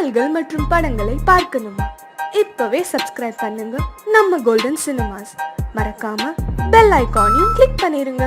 பாடல்கள் மற்றும் படங்களை பார்க்கணுமா? இப்பவே சப்ஸ்கிரைப் பண்ணுங்க நம்ம கோல்டன் சினிமாஸ். மறக்காம பெல் ஐகானையும் கிளிக் பண்ணிருங்க.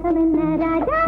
மயக்கம் என்ன ராஜா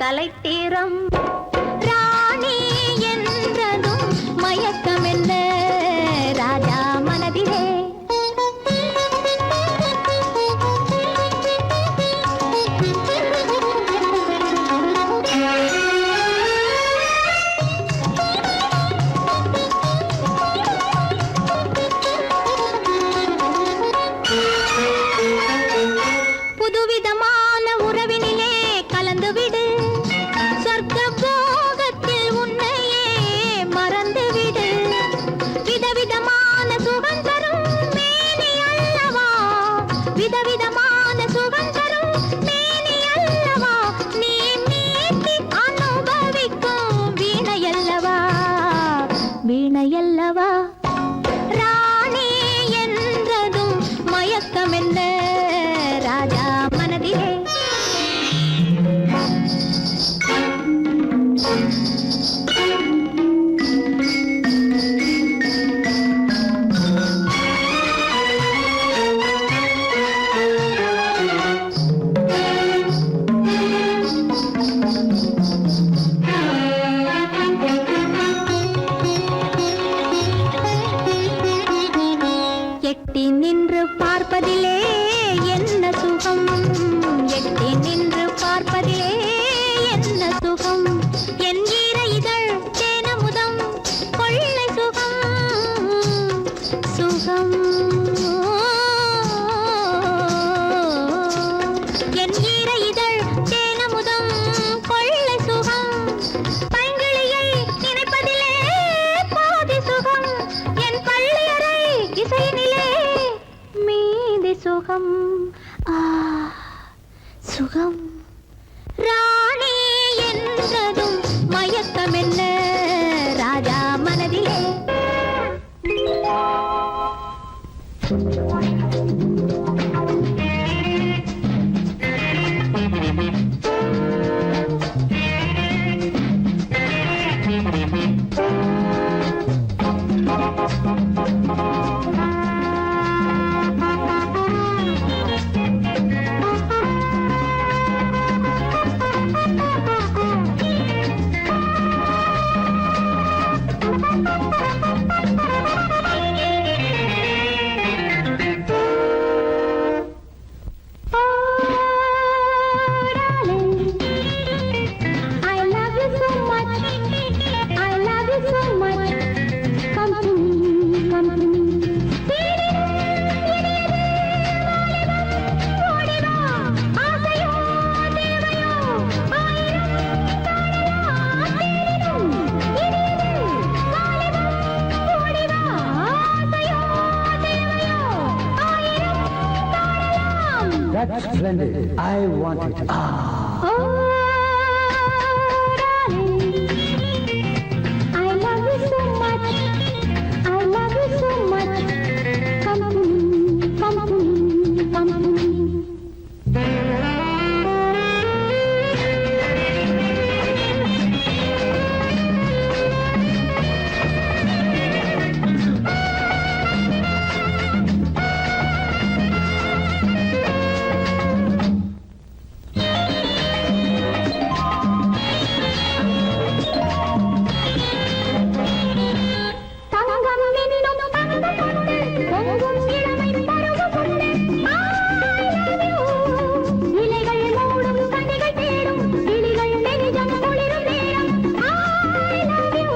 கலைத்தீரம் ராணி என்றதும் மயக்கம் என்ன ராஜா மனதிலே புதுவிதமான உறவினிலே கலந்துவிடு விதவிதமான சுகம் தரும் மேனி அல்லவா நீ மீட்டி அனுபவிக்கும் வீணையல்லவா ராணி என்றதும் மயக்கம் என்ன ராஜா மனதிலே எட்டி நின்று பார்ப்பதிலே என்ன சுகம் எட்டி நின்று பார்ப்பதிலே என்ன சுகம் என் ஈர இதழ் தேனமுதம் கொள்ளை சுகம் சுகம் என் ஈர இதழ் தேனமுதம் கொள்ளை சுகம் பைங்கிளியை நினைப்பதிலே பாதி சுகம் என் பள்ளியறை இசையினிலே மீதி சுகம் சுகம் ராணி என்றதும் மயக்கம் என்ன ராஜா மனதிலே That's splendid. I want it. Oh, darling, I love you so much. I love you so much. Come to me, come to me, come to me. தங்கம் என்னும் தங்கப்பட்டு பொங்கும் இளமை பருவப்பட்டு I love you. இலைகள் மூடும் கனிகள் தேடும் கிளிகள் நெஞ்சம் குளிரும் நேரம் I love you.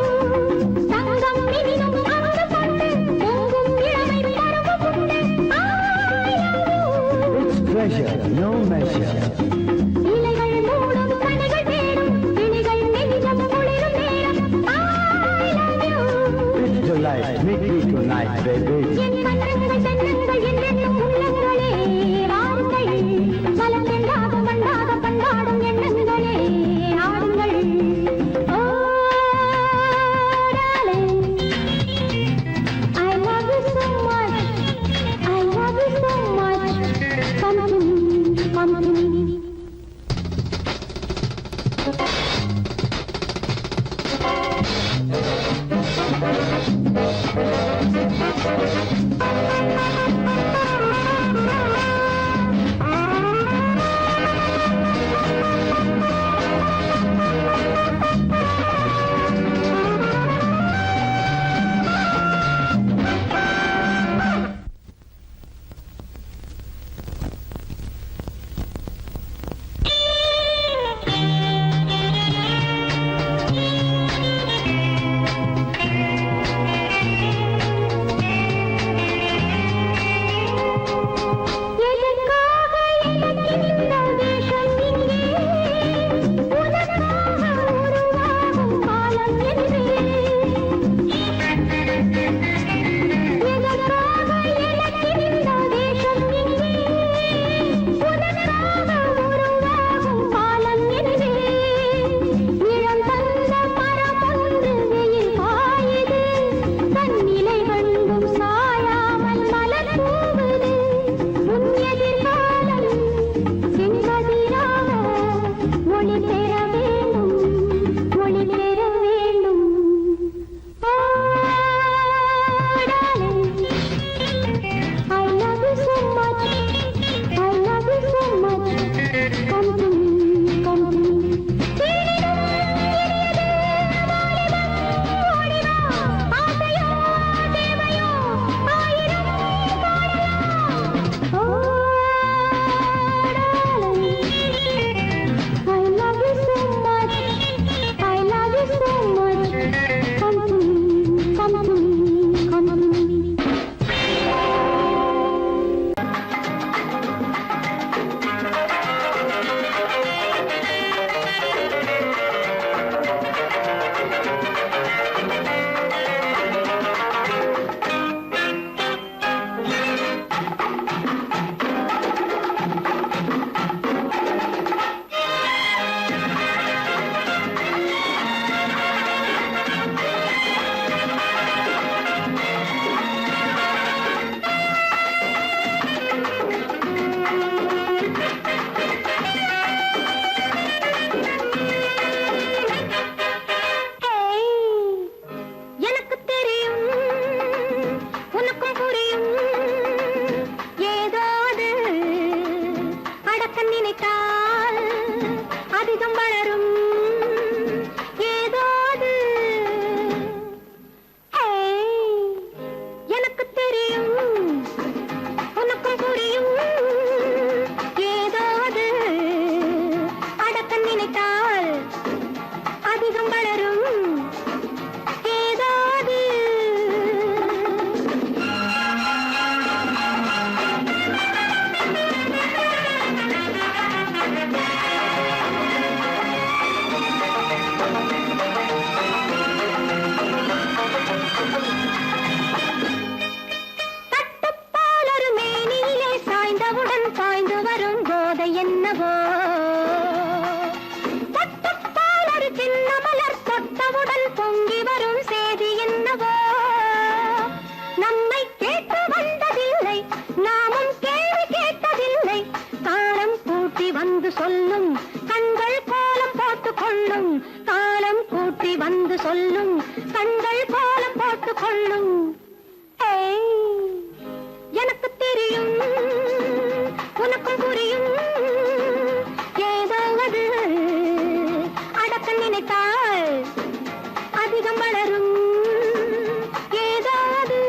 தங்கம் என்னும் தங்கப்பட்டு பொங்கும் இளமை பருவப்பட்டு I love you. It's treasure, no measure. இலைகள் மூடும் கனிகள் தேடும் கிளிகள் நெஞ்சம் குளிரும் நேரம் I love you. It's delight. Meet me tonight, baby. என் கண்ணங்கள் தென்னங்கள் என்றென்னும் உள்ளங்களே வாருங்கள் மலர்ந்தெண்டாக வண்டாக பண்பாடும் எண்ணங்களே ஆடுங்கள் ஓ darling, I love you so much. I love you so much. Come to me, come to me. எதற்காக எனக்கு இந்த வேஷம் இங்கே உனக்காக உருவாகும் காலம் என்று எதற்காக எனக்கு இந்த வேஷம் இங்கே உனக்காக உருவாகும் காலம் என்று இளம் தந்த மரம் ஒன்று வெயில் காயுது தன் நிலை கண்டும் சாயாமல் மலர் தூவுது உன் எதிர்காலம் செங்கதிராக ஒளி பெற வேண்டும் ஒளி பெற வேண்டும் ஓ darling, I love you so much. I love you so much. Come to me, come to me. ஆசையோ தேவையோ ஆயிரம் காணலாம். Oh darling, I love you so much. I love you so much. Come to me, come to me, come to me. எனக்கு தெரியும் உனக்கும் புரியும் ஏதோ அது அடக்க நினைத்தால் அதிகம் வளரும் ஏதோ அது எனக்கு தெரியும் உனக்கும் புரியும் ஏதோ அது அடக்க நினைத்தால் அதிகம் வளரும் ஏதாவது தட்டுப்பால் ஒரு மேனியிலே சாய்ந்தவுடன் பாய்ந்து வரும் என்னவோ தொட்டப்பால் ஒரு சின்ன மலர் தொட்டவுடன் பொங்கி வரும் செய்தி என்னவோ நம்மை கேட்டு வந்ததில்லை நாமும் கேள்வி கேட்டதில்லை காலம் கூட்டி வந்து சொல்லும் கண்கள் கோலம் போட்டுக் கொள்ளும் காலம் கூட்டி வந்து சொல்லும் கண்கள் கோலம் போட்டுக் கொள்ளும் எனக்கு தெரியும் உனக்கும் புரியும் ஏதோ அது அடக்க நினைத்தால் அதிகம் வளரும் ஏதோ அது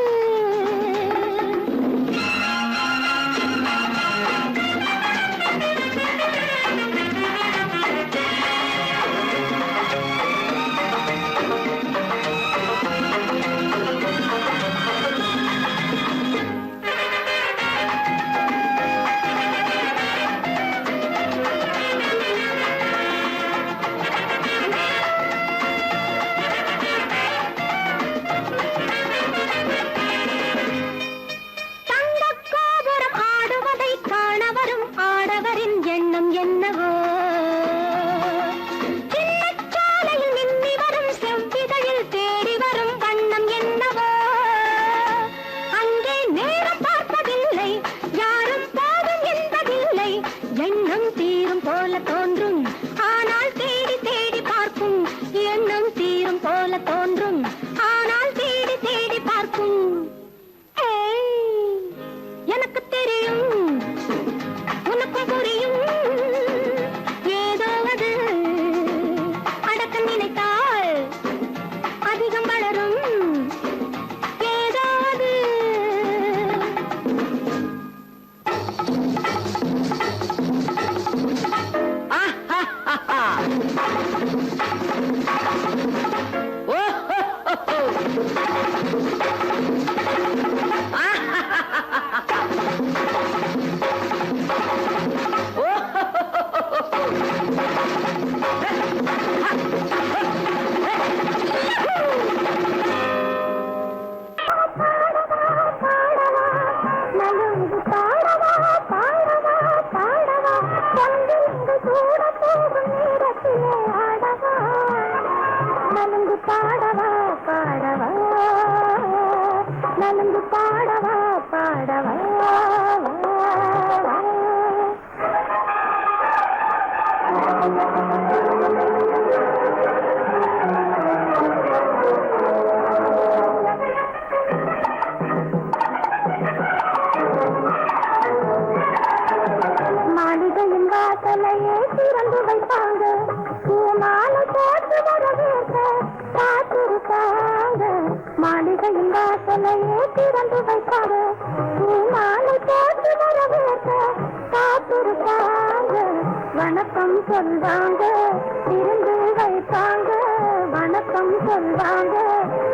என்னவோ சின்னச்சாலையில் மின்னி வரும் செவ்விதழில் தேடி வரும் வண்ணம் என்னவோ அங்கே நேரம் பார்ப்பதில்லை யாரும் போதும் என்பதில்லை எண்ணம் தீரும் போல தோன்றும் ஆனால் தேடி தேடி பார்க்கும் எண்ணம் தீரும் போல தோன்றும் ஆனால் தேடி தேடி பார்க்கும் எனக்கு தெரியும் உனக்கும் புரியும் ஏதோ அது அடக்க நினைத்தால் அதிகம் வளரும் ஏதோ அது பாடவா பாடவா நலங்கு பாடவா பாடவா மாளிகையின் வாசலையே திறந்து வைப்பாங்க பூமாலை போட்டு வரவேற்க காத்திருக்காங்க மாளிகையின் வாசலையே திறந்து வைப்பாங்க பூமாலை போட்டு வரவேற்க காத்திருக்காங்க வணக்கம் சொல்வாங்க விருந்து வைப்பாங்க வணக்கம் சொல்வாங்க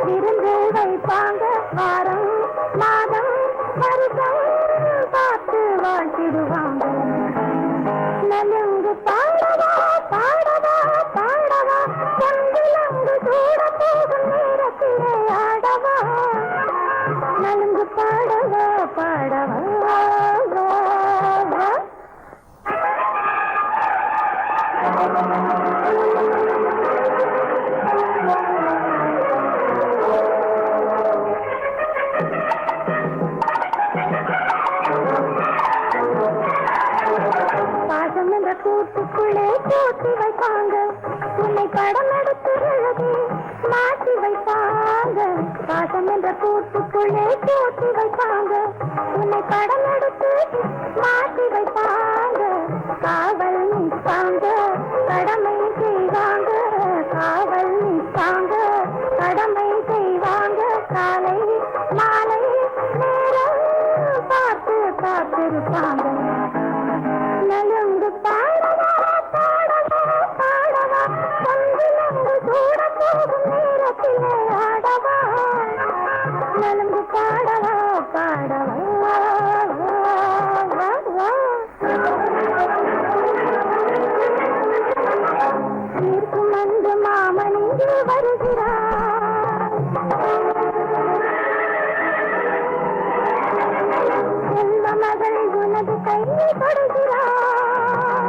விருந்து வைப்பாங்க வாரம் மாதம் வருஷம் பார்த்து வாழ்த்திடுவாங்க நலுங்கு பாடவா பாடவா பாடவா பொன்விலங்கு சூட போகும் நேரத்திலே ஆடவா நலுங்கு பாடவா பாடவா பாசம் என்ற கூட்டுக்குள்ளே கூட்டி வைப்பாங்க உன்னை படம் எடுத்து எழுதி மாற்றி வைப்பாங்க பாசம் என்ற கூட்டுக்குள்ளே கூட்டி வைப்பாங்க உன்னை படம் எடுத்து மாற்றி வைப்பாங்க காவல் நிற்பாங்க கடமை செய்வாங்க காவல் நிற்பாங்க கடமை செய்வாங்க காலை மாலை நேரம் பார்த்து காத்திருப்பாங்க நலுங்கு பாடவா பாடவா பாடவா பொன்விலங்கு சூட போகும் நேரத்திலே ஆடவா நலுங்கு பாடவா பாடவா தீர்க்கும் அன்று மாமன் இங்கு வருகிறார் செல்வ மகள் உனது கையை தொடுகிறார்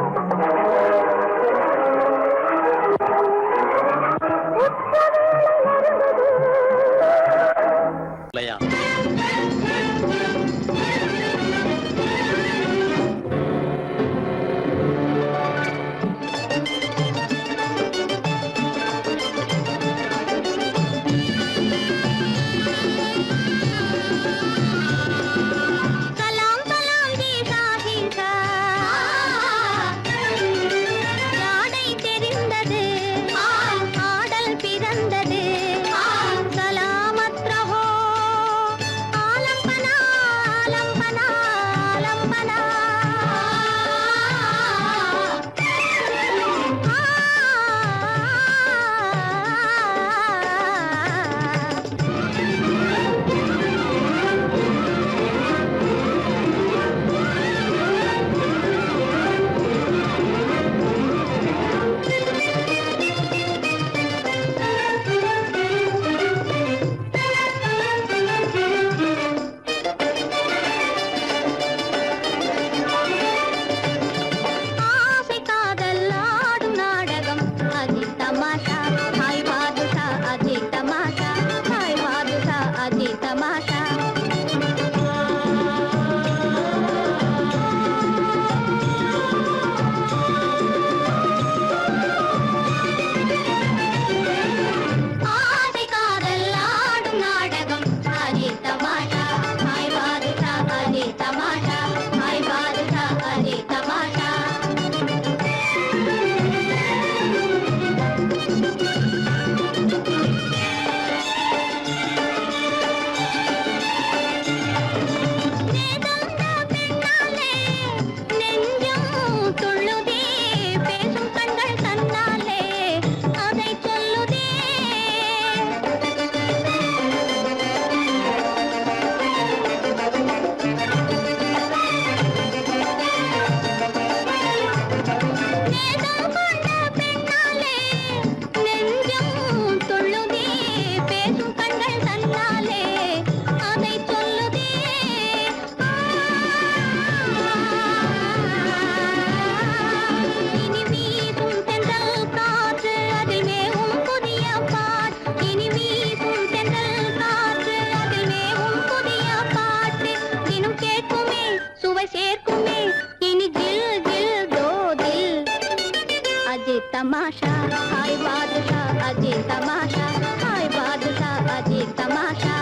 तमाशा हाय बादशाह अजीब तमाशा हाय बादशाह अजीब तमाशा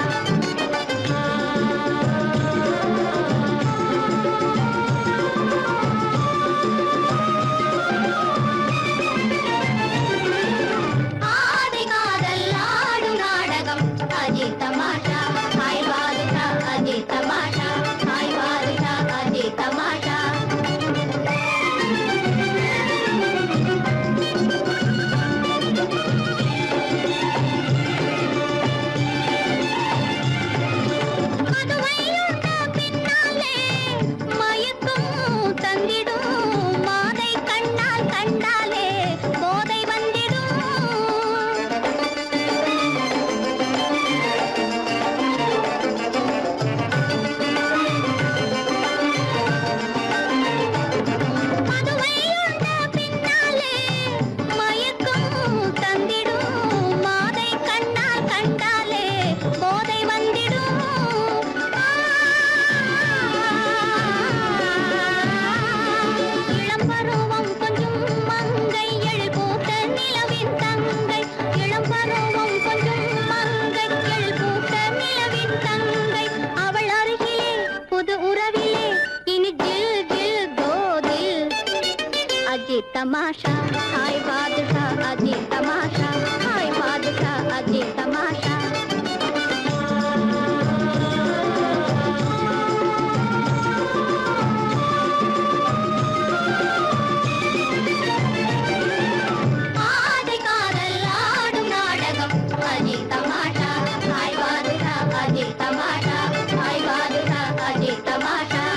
आदि कादल आडु नाटकम अजीब तमाशा हाय बादशाह अजीब तमाशा हाय बादशाह अजीब तमाशा तमाशा हाय बादशाह अजीब तमाशा हाय बादशाह अजीब तमाशा आदि कादल आडु नाटकम अजीब तमाशा हाय बादशाह अजीब तमाशा हाय बादशाह अजीब तमाशा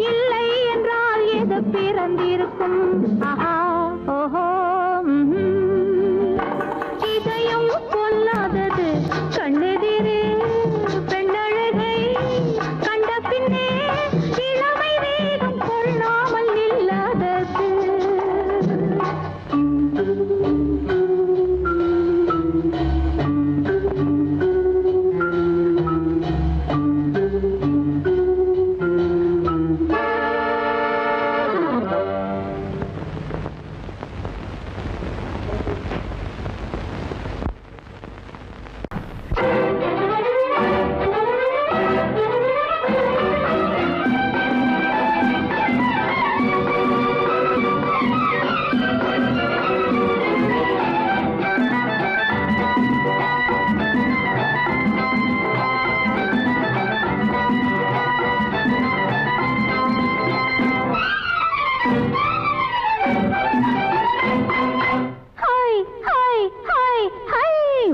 இல்லை என்றால் எது பிறந்திருக்கும் ஆஹா ஓஹோ இதயம் கொல்லாதது கண்ணெதிரே பெண்ணழகை கண்ட பின்னே இளமை வேகம் கொள்ளாமல் இல்லாதது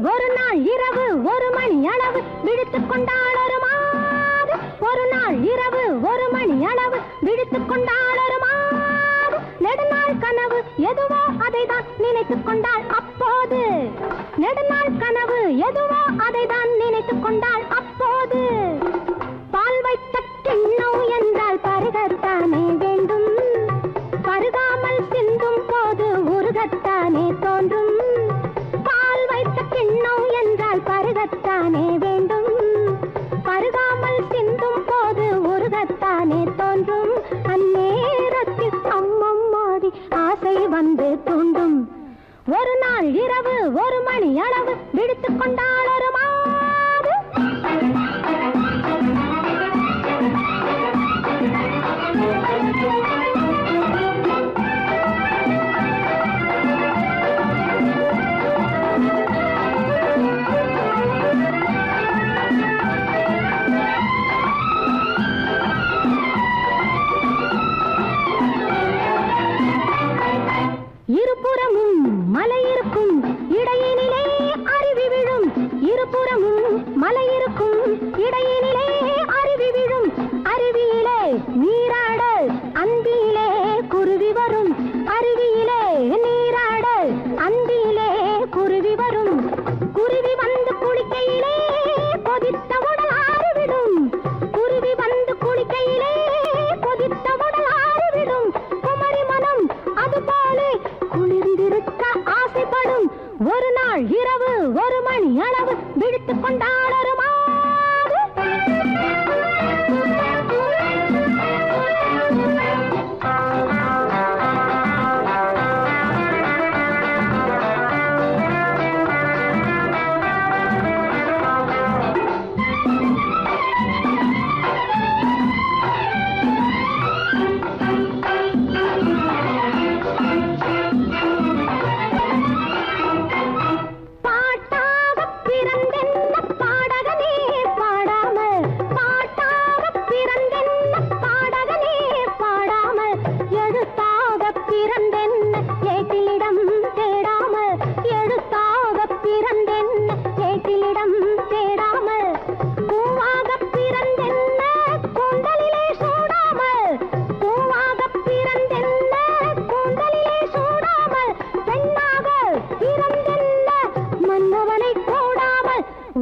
ஒரு நாள் இரவு ஒரு மணி அளவு விழித்துக் கொண்டாள் ஒரு மாது ஒரு நாள் இரவு ஒரு மணி அளவு விழித்துக் கொண்டாள் ஒரு மாது நெடுநாள் கனவு எதுவோ அதைதான் நினைத்துக் கொண்டாள் அப்போது நெடுநாள் கனவு எதுவோ அதைதான் நினைத்துக் கொண்டாள் அப்போது பால் வைத்த கிண்ணம் என்றால் பருகத்தானே வேண்டும் பருகாமல் சிந்தும் போது உருகத்தானே தோன்றும் பால் வைத்த கிண்ணம் என்றால் பருகத்தானே வேண்டும் பருகாமல் சிந்தும் போது உருகத்தானே தோன்றும் அந்நேரத்தில் அம்மம்மாடி ஆசை வந்து தூண்டும் ஒரு நாள் இரவு ஒரு மணி அளவு விழித்துக் கொண்டாள் ஒரு மாது இருபுறமும் மலை இருக்கும் இடையினிலே அருவி விழும் இருபுறமும் மலை இருக்கும் இடையினிலே அருவி விழும் அருவியிலே நீராட அந்தியிலே குருவி வரும் அருவியிலே நீராட அந்தியிலே குருவி வரும் குருவி வந்து குளிக்கையிலே கொதித்த உடல் ஆறிவிடும் குருவி வந்து குளிக்கையிலே கொதித்த உடல் ஆறிவிடும் குமரி மனம் அதுபோல குளிர்ந்திருக்க ஆசைப்படும் ஒரு நாள் இரவு ஒரு மணி அளவு விழித்துக் கொண்டாள் ஒரு மாது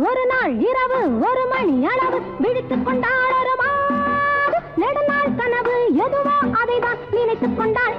ஒரு நாள் இரவு ஒரு மணி அளவு விழித்துக் கொண்டாள் ஒரு மாது நெடுநாள் கனவு எதுவோ அதைதான் நினைத்துக் கொண்டாள்